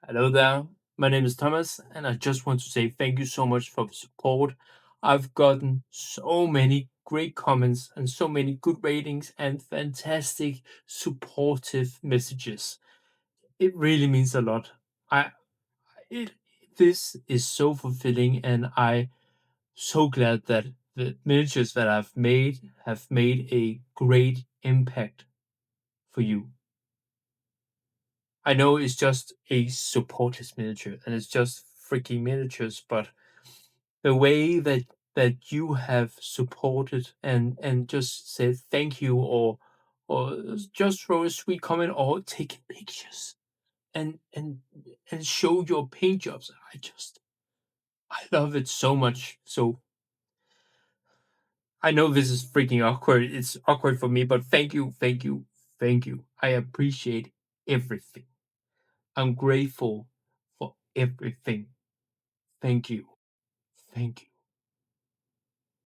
Hello there. My name is Thomas, and I just want to say thank you so much for the support. I've gotten so many great comments and so many good ratings and fantastic supportive messages. It really means a lot. I it this is so fulfilling, and I so glad that the miniatures that I've made have made a great impact for you. I know it's just a supporters miniature and it's just freaking miniatures, but the way that you have supported and just said thank you or just throw a sweet comment or take pictures and show your paint jobs. I love it so much. So I know this is freaking awkward. It's awkward for me, but thank you, thank you, thank you. I appreciate everything. I'm grateful for everything. Thank you. Thank you.